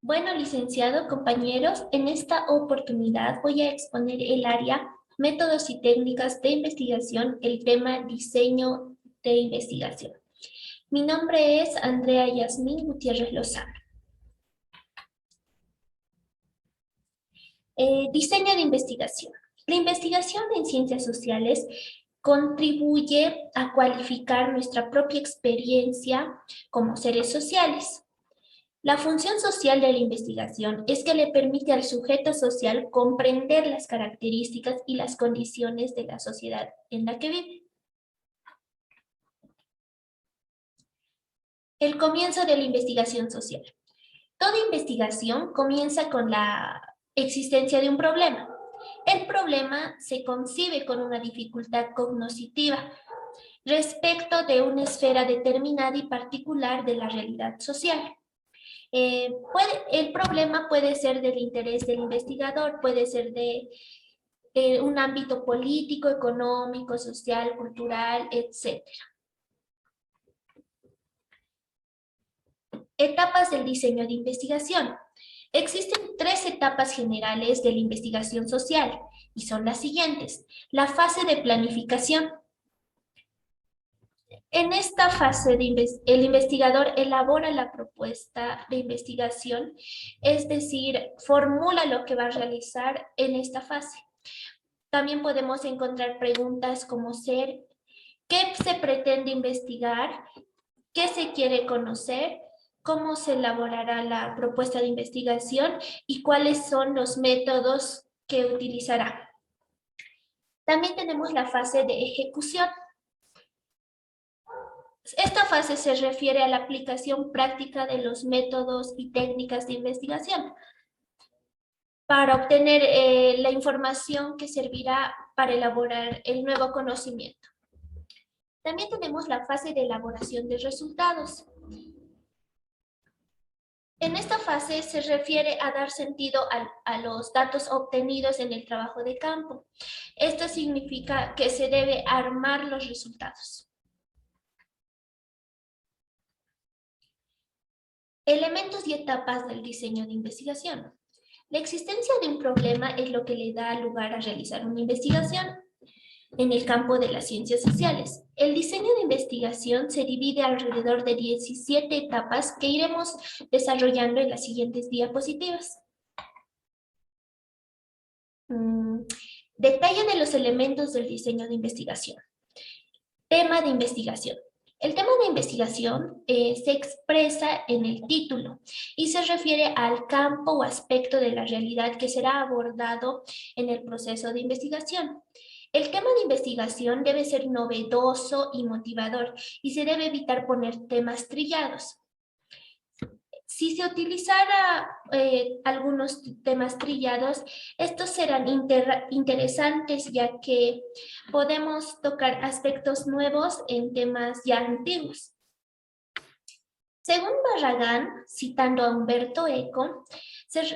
Bueno, licenciado, compañeros, en esta oportunidad voy a exponer el área métodos y técnicas de investigación, el tema diseño de investigación. Mi nombre es Andrea Yasmín Gutiérrez Lozano. Diseño de investigación. La investigación en ciencias sociales contribuye a cualificar nuestra propia experiencia como seres sociales. La función social de la investigación es que le permite al sujeto social comprender las características y las condiciones de la sociedad en la que vive. El comienzo de la investigación social. Toda investigación comienza con la existencia de un problema. El problema se concibe con una dificultad cognoscitiva respecto de una esfera determinada y particular de la realidad social. El problema puede ser del interés del investigador, puede ser de un ámbito político, económico, social, cultural, etc. Etapas del diseño de investigación. Existen tres etapas generales de la investigación social y son las siguientes. La fase de planificación. En esta fase el investigador elabora la propuesta de investigación, es decir, formula lo que va a realizar en esta fase. También podemos encontrar preguntas como ser, ¿qué se pretende investigar? ¿Qué se quiere conocer? ¿Cómo se elaborará la propuesta de investigación? ¿Y cuáles son los métodos que utilizará? También tenemos la fase de ejecución. Esta fase se refiere a la aplicación práctica de los métodos y técnicas de investigación para obtener la información que servirá para elaborar el nuevo conocimiento. También tenemos la fase de elaboración de resultados. En esta fase se refiere a dar sentido a los datos obtenidos en el trabajo de campo. Esto significa que se debe armar los resultados. Elementos y etapas del diseño de investigación. La existencia de un problema es lo que le da lugar a realizar una investigación en el campo de las ciencias sociales. El diseño de investigación se divide alrededor de 17 etapas que iremos desarrollando en las siguientes diapositivas. Detalle de los elementos del diseño de investigación. Tema de investigación. El tema de investigación se expresa en el título y se refiere al campo o aspecto de la realidad que será abordado en el proceso de investigación. El tema de investigación debe ser novedoso y motivador y se debe evitar poner temas trillados. Si se utilizara algunos temas trillados, estos serán interesantes ya que podemos tocar aspectos nuevos en temas ya antiguos. Según Barragán, citando a Humberto Eco,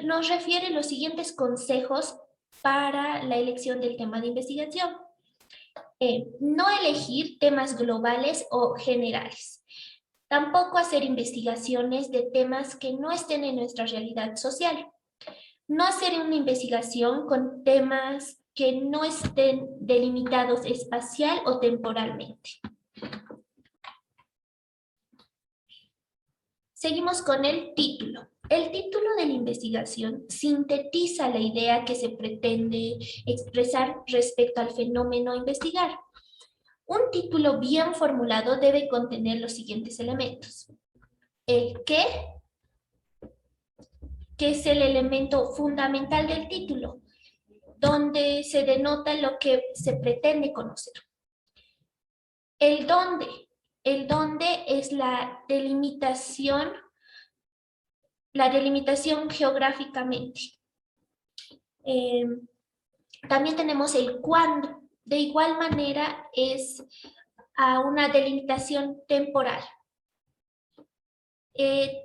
nos refiere los siguientes consejos para la elección del tema de investigación. No elegir temas globales o generales. Tampoco hacer investigaciones de temas que no estén en nuestra realidad social. No hacer una investigación con temas que no estén delimitados espacial o temporalmente. Seguimos con el título. El título de la investigación sintetiza la idea que se pretende expresar respecto al fenómeno a investigar. Un título bien formulado debe contener los siguientes elementos. El qué, que es el elemento fundamental del título, donde se denota lo que se pretende conocer. El dónde es la delimitación geográficamente. También tenemos el cuándo. De igual manera es a una delimitación temporal.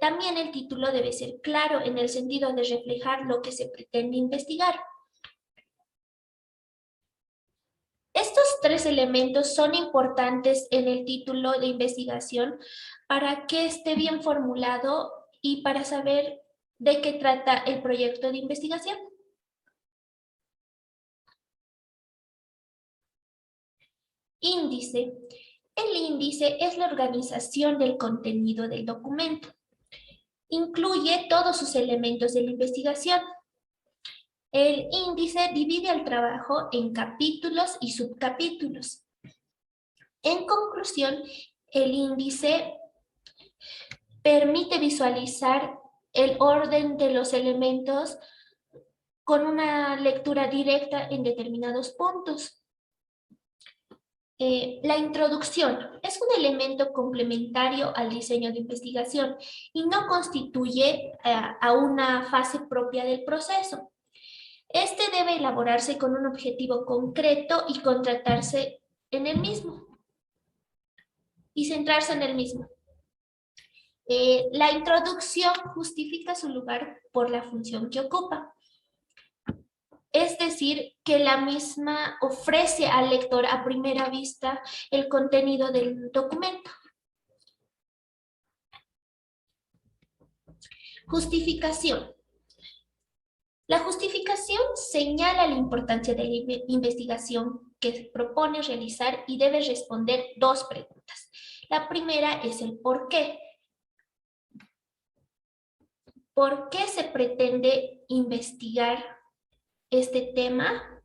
También el título debe ser claro en el sentido de reflejar lo que se pretende investigar. Estos tres elementos son importantes en el título de investigación para que esté bien formulado y para saber de qué trata el proyecto de investigación. Índice. El índice es la organización del contenido del documento. Incluye todos sus elementos de la investigación. El índice divide el trabajo en capítulos y subcapítulos. En conclusión, el índice permite visualizar el orden de los elementos con una lectura directa en determinados puntos. La introducción es un elemento complementario al diseño de investigación y no constituye a una fase propia del proceso. Este debe elaborarse con un objetivo concreto y contratarse en el mismo y centrarse en el mismo. La introducción justifica su lugar por la función que ocupa. Es decir, que la misma ofrece al lector a primera vista el contenido del documento. Justificación. La justificación señala la importancia de la investigación que propone realizar y debe responder dos preguntas. La primera es el por qué. ¿Por qué se pretende investigar este tema?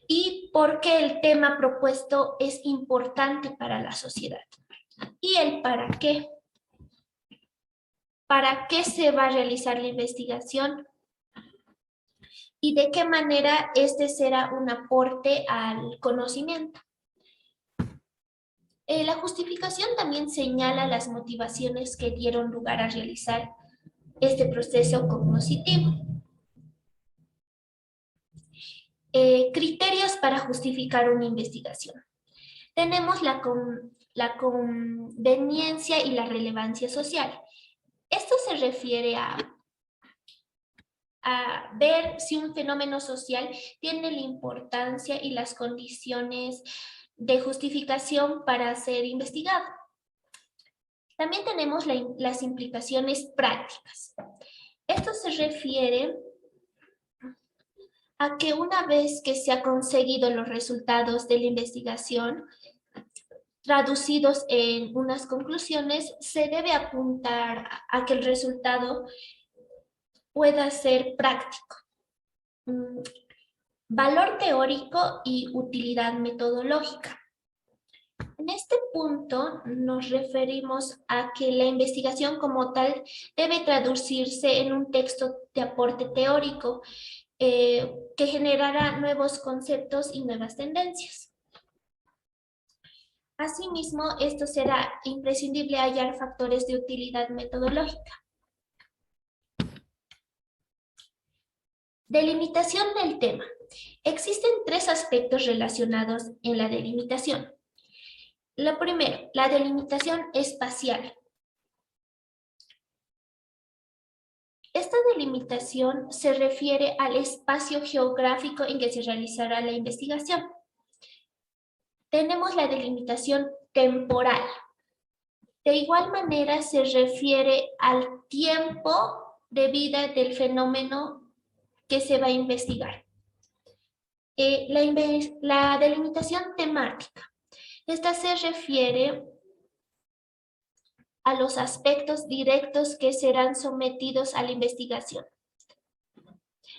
¿Y por qué el tema propuesto es importante para la sociedad? ¿Y el para qué? ¿Para qué se va a realizar la investigación? ¿Y de qué manera este será un aporte al conocimiento? La justificación también señala las motivaciones que dieron lugar a realizar este proceso cognoscitivo. Criterios para justificar una investigación. Tenemos la conveniencia y la relevancia social. Esto se refiere a ver si un fenómeno social tiene la importancia y las condiciones de justificación para ser investigado. También tenemos las implicaciones prácticas. Esto se refiere a que una vez que se han conseguido los resultados de la investigación, traducidos en unas conclusiones, se debe apuntar a que el resultado pueda ser práctico. Valor teórico y utilidad metodológica. En este punto nos referimos a que la investigación como tal debe traducirse en un texto de aporte teórico que generará nuevos conceptos y nuevas tendencias. Asimismo, esto será imprescindible hallar factores de utilidad metodológica. Delimitación del tema. Existen tres aspectos relacionados en la delimitación. Lo primero, la delimitación espacial. Esta delimitación se refiere al espacio geográfico en que se realizará la investigación. Tenemos la delimitación temporal. De igual manera se refiere al tiempo de vida del fenómeno que se va a investigar. La delimitación temática. Esta se refiere a los aspectos directos que serán sometidos a la investigación.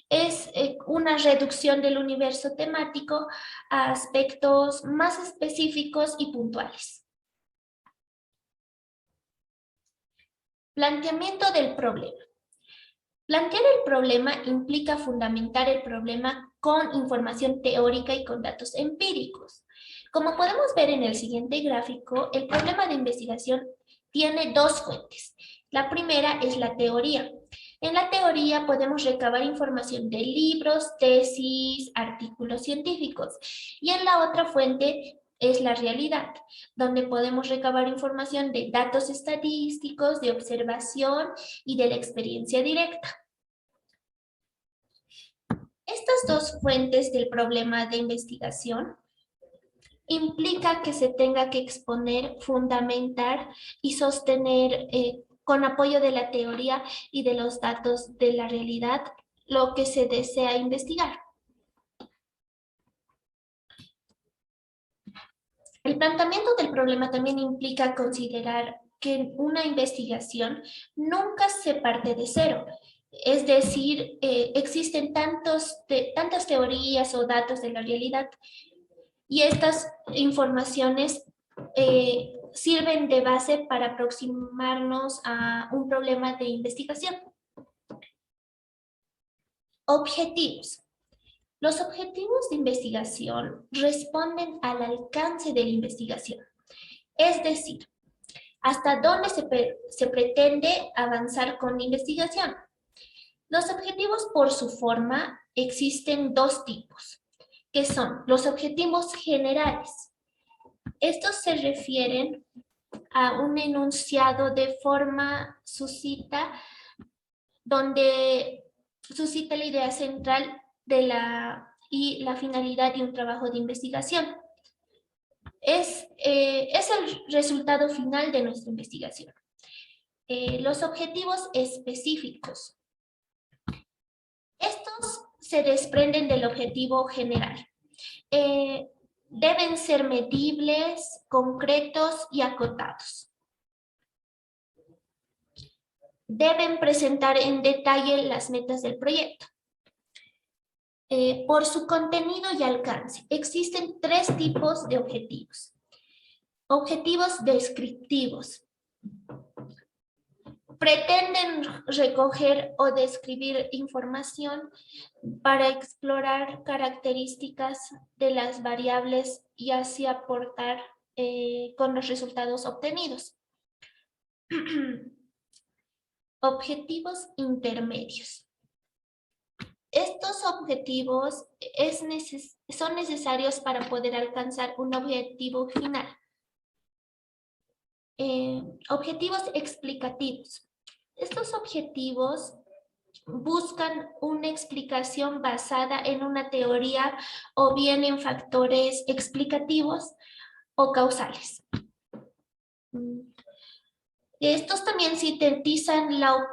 Es una reducción del universo temático a aspectos más específicos y puntuales. Planteamiento del problema. Plantear el problema implica fundamentar el problema con información teórica y con datos empíricos. Como podemos ver en el siguiente gráfico, el problema de investigación tiene dos fuentes. La primera es la teoría. En la teoría podemos recabar información de libros, tesis, artículos científicos. Y en la otra fuente es la realidad, donde podemos recabar información de datos estadísticos, de observación y de la experiencia directa. Estas dos fuentes del problema de investigación implica que se tenga que exponer, fundamentar y sostener con apoyo de la teoría y de los datos de la realidad, lo que se desea investigar. El planteamiento del problema también implica considerar que en una investigación nunca se parte de cero. Es decir, existen tantas teorías o datos de la realidad y estas informaciones sirven de base para aproximarnos a un problema de investigación. Objetivos. Los objetivos de investigación responden al alcance de la investigación, es decir, hasta dónde se pretende avanzar con la investigación. Los objetivos por su forma existen dos tipos, que son los objetivos generales. Estos se refieren a un enunciado de forma suscita, donde suscita la idea central y la finalidad de un trabajo de investigación. Es el resultado final de nuestra investigación. Los objetivos específicos. Estos se desprenden del objetivo general. Deben ser medibles, concretos y acotados. Deben presentar en detalle las metas del proyecto. Por su contenido y alcance, existen tres tipos de objetivos. Objetivos descriptivos. Pretenden recoger o describir información para explorar características de las variables y así aportar con los resultados obtenidos. Objetivos intermedios. Estos objetivos son necesarios para poder alcanzar un objetivo final. Objetivos explicativos. Estos objetivos buscan una explicación basada en una teoría o bien en factores explicativos o causales. Estos también sintetizan la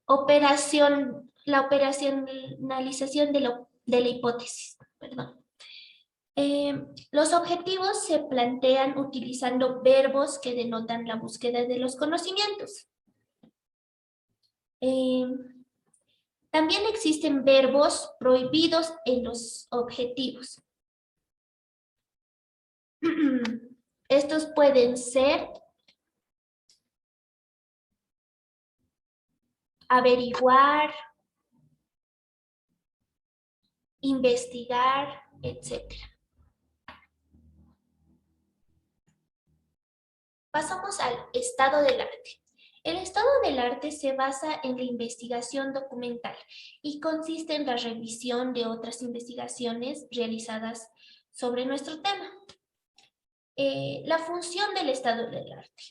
operacionalización de la hipótesis. Perdón. Los objetivos se plantean utilizando verbos que denotan la búsqueda de los conocimientos. También existen verbos prohibidos en los objetivos. Estos pueden ser averiguar, investigar, etc. Pasamos al estado del arte. El estado del arte se basa en la investigación documental y consiste en la revisión de otras investigaciones realizadas sobre nuestro tema. La función del estado del arte.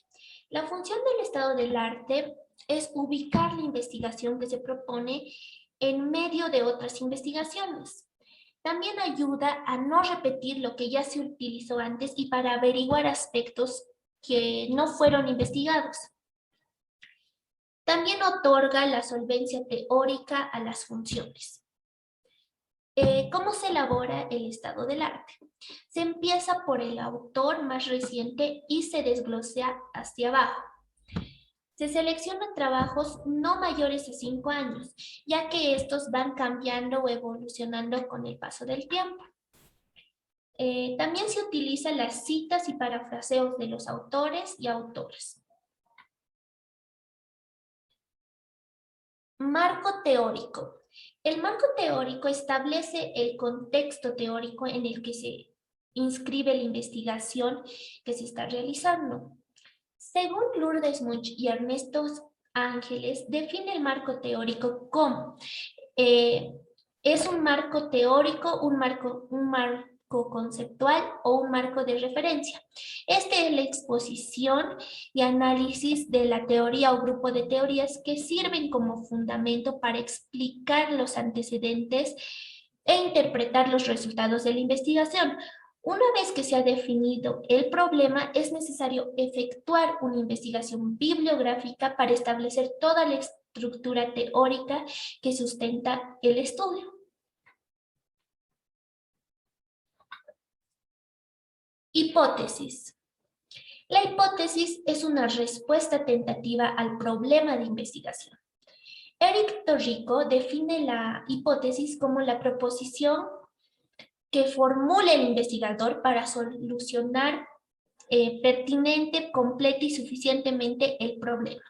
La función del estado del arte es ubicar la investigación que se propone en medio de otras investigaciones. También ayuda a no repetir lo que ya se utilizó antes y para averiguar aspectos que no fueron investigados. También otorga la solvencia teórica a las funciones. ¿Cómo se elabora el estado del arte? Se empieza por el autor más reciente y se desglosa hacia abajo. Se seleccionan trabajos no mayores a 5 años, ya que estos van cambiando o evolucionando con el paso del tiempo. También se utilizan las citas y parafraseos de los autores y autoras. Marco teórico. El marco teórico establece el contexto teórico en el que se inscribe la investigación que se está realizando. Según Lourdes Munch y Ernesto Ángeles, define el marco teórico como es un marco teórico, un marco conceptual o un marco de referencia. Este es la exposición y análisis de la teoría o grupo de teorías que sirven como fundamento para explicar los antecedentes e interpretar los resultados de la investigación. Una vez que se ha definido el problema, es necesario efectuar una investigación bibliográfica para establecer toda la estructura teórica que sustenta el estudio. Hipótesis. La hipótesis es una respuesta tentativa al problema de investigación. Eric Torrico define la hipótesis como la proposición que formule el investigador para solucionar pertinente, completa y suficientemente el problema.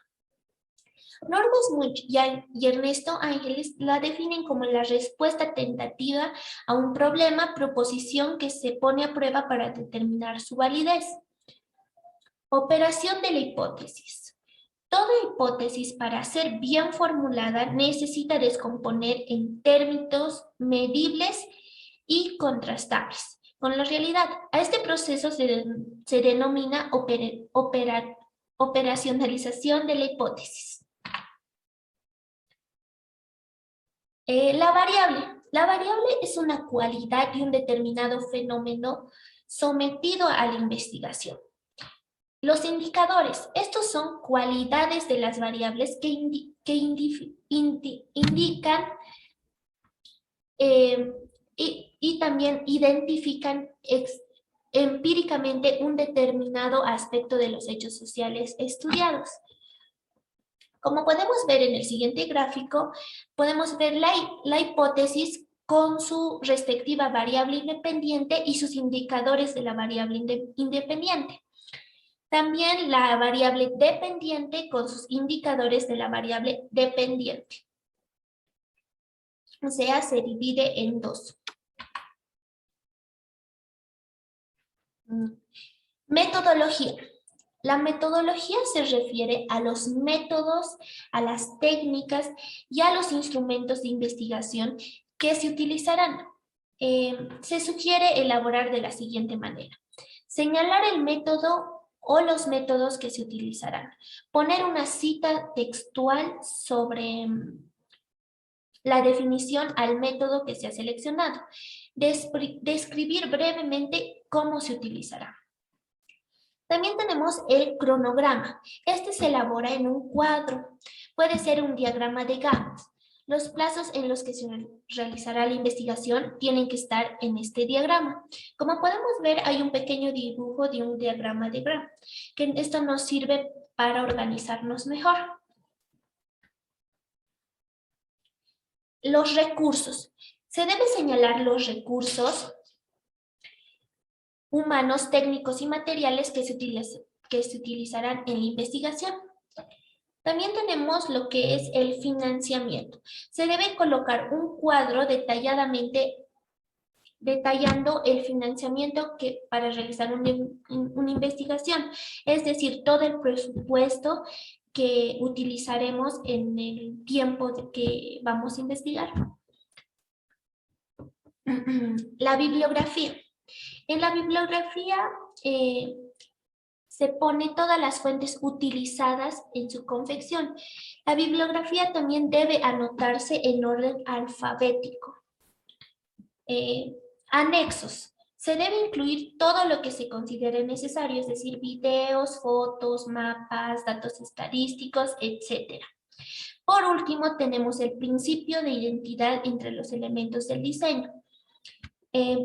Norman Smuts y Ernesto Ángeles la definen como la respuesta tentativa a un problema, proposición que se pone a prueba para determinar su validez. Operación de la hipótesis. Toda hipótesis, para ser bien formulada, necesita descomponer en términos medibles y contrastables con la realidad. A este proceso se denomina operacionalización de la hipótesis. La variable. La variable es una cualidad de un determinado fenómeno sometido a la investigación. Los indicadores. Estos son cualidades de las variables que indican y también identifican empíricamente un determinado aspecto de los hechos sociales estudiados. Como podemos ver en el siguiente gráfico, podemos ver la hipótesis con su respectiva variable independiente y sus indicadores de la variable independiente. También la variable dependiente con sus indicadores de la variable dependiente. O sea, se divide en dos. Metodología. La metodología se refiere a los métodos, a las técnicas y a los instrumentos de investigación que se utilizarán. Se sugiere elaborar de la siguiente manera. Señalar el método o los métodos que se utilizarán. Poner una cita textual sobre la definición al método que se ha seleccionado. Describir brevemente cómo se utilizará. También tenemos el cronograma. Este se elabora en un cuadro. Puede ser un diagrama de Gantt. Los plazos en los que se realizará la investigación tienen que estar en este diagrama. Como podemos ver, hay un pequeño dibujo de un diagrama de Gantt, que esto nos sirve para organizarnos mejor. Los recursos. Se debe señalar los recursos humanos, técnicos y materiales que se utilizarán en la investigación. También tenemos lo que es el financiamiento. Se debe colocar un cuadro detallando el financiamiento para realizar una investigación, es decir, todo el presupuesto que utilizaremos en el tiempo que vamos a investigar. La bibliografía. En la bibliografía se pone todas las fuentes utilizadas en su confección. La bibliografía también debe anotarse en orden alfabético. Anexos. Se debe incluir todo lo que se considere necesario, es decir, videos, fotos, mapas, datos estadísticos, etc. Por último, tenemos el principio de identidad entre los elementos del diseño.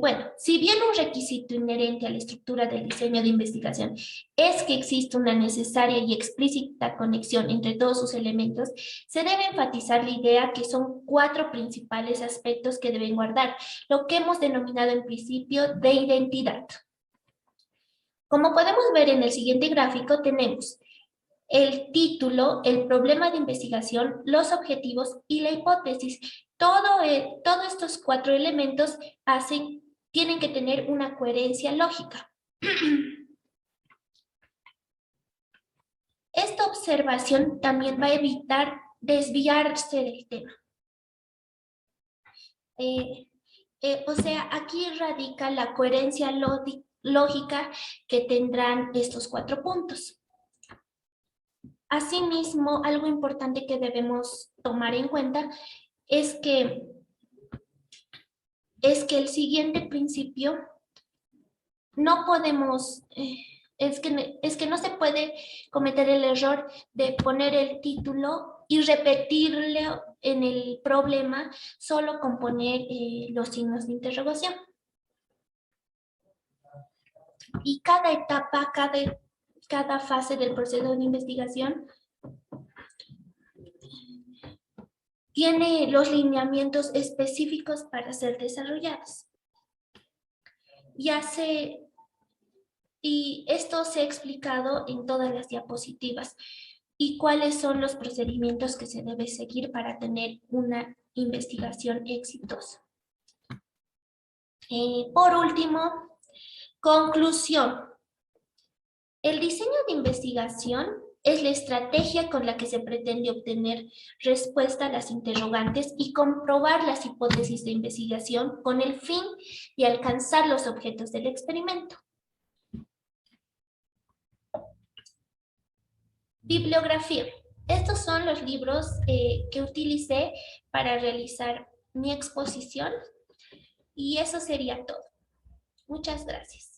Bueno, si bien un requisito inherente a la estructura del diseño de investigación es que existe una necesaria y explícita conexión entre todos sus elementos, se debe enfatizar la idea que son 4 principales aspectos que deben guardar, lo que hemos denominado en principio de identidad. Como podemos ver en el siguiente gráfico, tenemos el título, el problema de investigación, los objetivos y la hipótesis. Todos estos 4 elementos tienen que tener una coherencia lógica. Esta observación también va a evitar desviarse del tema. O sea, aquí radica la coherencia lógica que tendrán estos 4 puntos. Asimismo, algo importante que debemos tomar en cuenta es que el siguiente principio no podemos, es que no se puede cometer el error de poner el título y repetirlo en el problema solo con poner los signos de interrogación. Y cada etapa, cada fase del proceso de investigación tiene los lineamientos específicos para ser desarrollados. Y esto se ha explicado en todas las diapositivas. ¿Y cuáles son los procedimientos que se debe seguir para tener una investigación exitosa? Por último, conclusión. El diseño de investigación es la estrategia con la que se pretende obtener respuesta a las interrogantes y comprobar las hipótesis de investigación con el fin de alcanzar los objetos del experimento. Bibliografía. Estos son los libros que utilicé para realizar mi exposición y eso sería todo. Muchas gracias.